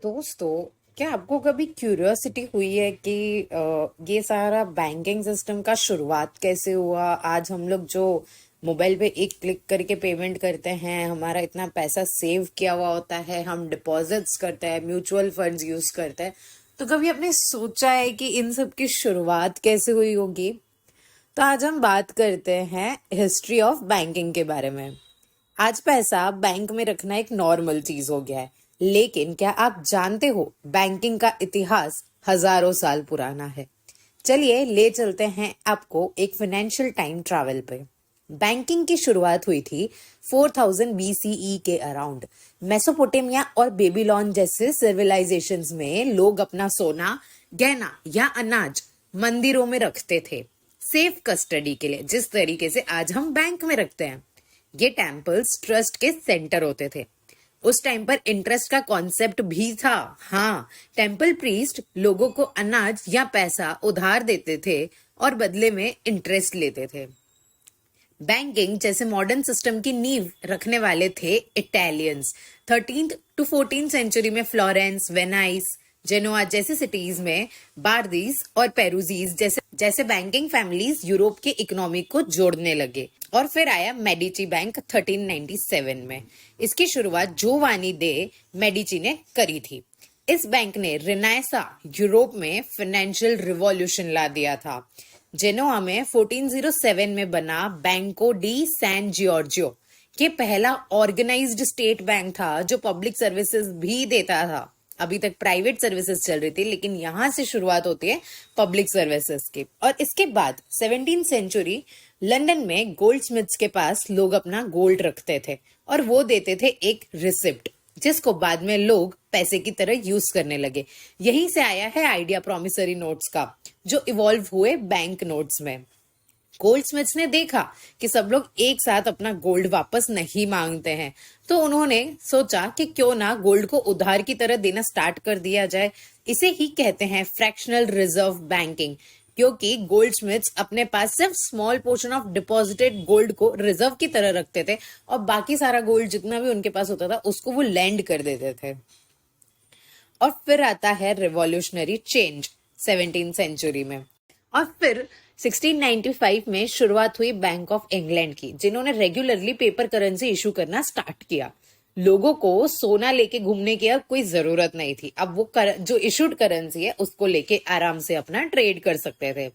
दोस्तों, क्या आपको कभी क्यूरियोसिटी हुई है कि ये सारा बैंकिंग सिस्टम का शुरुआत कैसे हुआ? आज हम लोग जो मोबाइल पे एक क्लिक करके पेमेंट करते हैं, हमारा इतना पैसा सेव किया हुआ होता है, हम डिपॉजिट्स करते हैं, म्यूचुअल फंड्स यूज करते हैं। तो कभी आपने सोचा है कि इन सब की शुरुआत कैसे हुई होगी? तो आज हम बात करते हैं हिस्ट्री ऑफ बैंकिंग के बारे में। आज पैसा बैंक में रखना एक नॉर्मल चीज हो गया है, लेकिन क्या आप जानते हो बैंकिंग का इतिहास हजारों साल पुराना है। चलिए ले चलते हैं आपको एक फाइनेंशियल टाइम ट्रैवल पे। बैंकिंग की शुरुआत हुई थी 4000 BCE के अराउंड। मेसोपोटामिया और बेबीलोन जैसे सिविलाइजेशंस में लोग अपना सोना, गहना या अनाज मंदिरों में रखते थे, सेफ कस्टडी के लिए, जिस तरीके से आज हम बैंक में रखते हैं। ये टेम्पल्स ट्रस्ट के सेंटर होते थे। उस टाइम पर इंटरेस्ट का कॉन्सेप्ट भी था। हाँ, टेम्पल प्रीस्ट लोगों को अनाज या पैसा उधार देते थे और बदले में इंटरेस्ट लेते थे। बैंकिंग जैसे मॉडर्न सिस्टम की नींव रखने वाले थे Italians. 13th to 14th century में फ्लोरेंस, वेनाइस, जेनोआ जैसे सिटीज में बार्दीज और पेरूजीज जैसे बैंकिंग फैमिलीज यूरोप के इकोनॉमी को जोड़ने लगे। और फिर आया मेडिची बैंक 1397 में। इसकी शुरुआत जोवानी दे मेडिची ने करी थी। इस बैंक ने रिनाइसा यूरोप में फाइनेंशियल रिवॉल्यूशन ला दिया था। जेनोआ में 1407 में बना बैंको डी सैन जियोर्जियो ये पहला ऑर्गेनाइज्ड स्टेट बैंक था जो पब्लिक सर्विसेज भी देता था। अभी तक प्राइवेट सर्विसेज चल रही थी, लेकिन यहाँ से शुरुआत होती है पब्लिक सर्विसेज की। और इसके बाद 17th सेंचुरी लंदन में गोल्ड स्मिथ्स के पास लोग अपना गोल्ड रखते थे और वो देते थे एक रिसिप्ट, जिसको बाद में लोग पैसे की तरह यूज करने लगे। यहीं से आया है आइडिया प्रॉमिसरी नोट्स का, जो इवॉल्व हुए बैंक नोट्स में। गोल्ड स्मिथ्स ने देखा कि सब लोग एक साथ अपना गोल्ड वापस नहीं मांगते हैं, तो उन्होंने सोचा कि क्यों ना गोल्ड को उधार की तरह देना स्टार्ट कर दिया जाए। इसे ही कहते हैं फ्रैक्शनल रिजर्व बैंकिंग, क्योंकि गोल्ड स्मिथ्स अपने पास सिर्फ small portion of deposited gold को रिजर्व की तरह रखते थे और बाकी सारा गोल्ड जितना भी उनके पास होता था उसको वो लैंड कर देते थे। और फिर आता है रिवॉल्यूशनरी चेंज 17th सेंचुरी में। और फिर 1695 में शुरुआत हुई बैंक ऑफ इंग्लैंड की, जिन्होंने रेगुलरली पेपर करेंसी इशू करना स्टार्ट किया। लोगों को सोना लेके घूमने की अब कोई जरूरत नहीं थी। अब वो जो इशूड करेंसी है उसको लेके आराम से अपना ट्रेड कर सकते थे।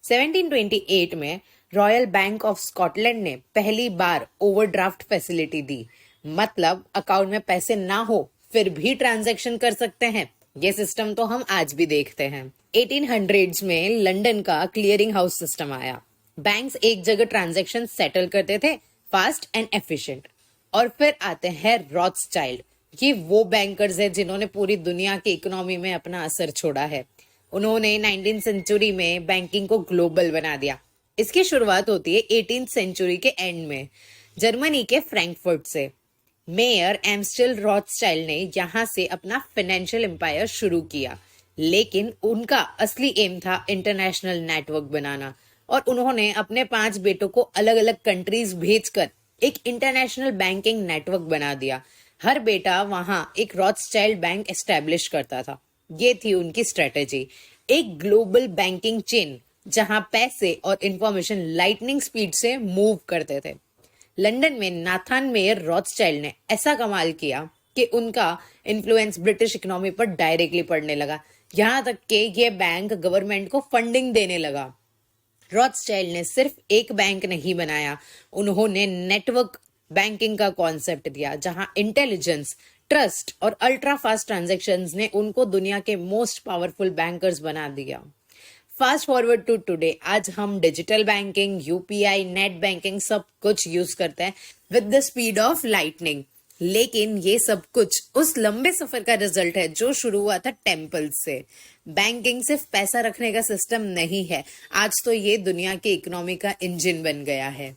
1728 में रॉयल बैंक ऑफ स्कॉटलैंड ने पहली बार ओवरड्राफ्ट फैसिलिटी दी। मतलब अकाउंट में पैसे ना हो फिर भी ट्रांजैक्शन कर सकते हैं। ये सिस्टम तो हम आज भी देखते हैं। 1800s में लंदन का क्लियरिंग हाउस सिस्टम आया। बैंक्स एक जगह ट्रांजैक्शन सेटल करते थे, फास्ट एंड एफिशिएंट। और फिर आते हैं रॉथस्चाइल्ड। ये वो बैंकर्स हैं जिन्होंने पूरी दुनिया की इकोनॉमी में अपना असर छोड़ा है। उन्होंने 19th सेंचुरी में बैंकिंग को ग्लोबल बना दिया। इसकी शुरुआत होती है 18th सेंचुरी के एंड में जर्मनी के फ्रैंकफर्ट से। मेयर एम्स्टेल रॉथस्चाइल्ड ने यहाँ से अपना फाइनेंशियल एम्पायर शुरू किया, लेकिन उनका असली एम था इंटरनेशनल नेटवर्क बनाना। और उन्होंने अपने 5 बेटों को अलग अलग कंट्रीज भेजकर एक इंटरनेशनल बैंकिंग नेटवर्क बना दिया। हर बेटा वहां एक रॉथस्चाइल्ड बैंक एस्टेब्लिश करता था। ये थी उनकी स्ट्रेटेजी, एक ग्लोबल बैंकिंग चेन जहां पैसे और इंफॉर्मेशन लाइटनिंग स्पीड से मूव करते थे। लंदन में नाथन मेयर रॉथस्चाइल्ड ने ऐसा कमाल किया कि उनका इन्फ्लुएंस ब्रिटिश इकोनॉमी पर डायरेक्टली पड़ने लगा, यहां तक कि ये बैंक गवर्नमेंट को फंडिंग देने लगा। रॉथस्चाइल्ड ने सिर्फ एक बैंक नहीं बनाया, उन्होंने नेटवर्क बैंकिंग का कॉन्सेप्ट दिया, जहां इंटेलिजेंस, ट्रस्ट और अल्ट्रा फास्ट ट्रांजैक्शंस ने उनको दुनिया के मोस्ट पावरफुल बैंकर्स बना दिया। फास्ट फॉरवर्ड टू टुडे, आज हम digital banking, UPI, net banking सब कुछ यूज करते हैं with the speed of lightning. लेकिन ये सब कुछ उस लंबे सफर का रिजल्ट है जो शुरू हुआ था टेम्पल से। बैंकिंग सिर्फ पैसा रखने का सिस्टम नहीं है, आज तो ये दुनिया की इकोनॉमी का इंजन बन गया है।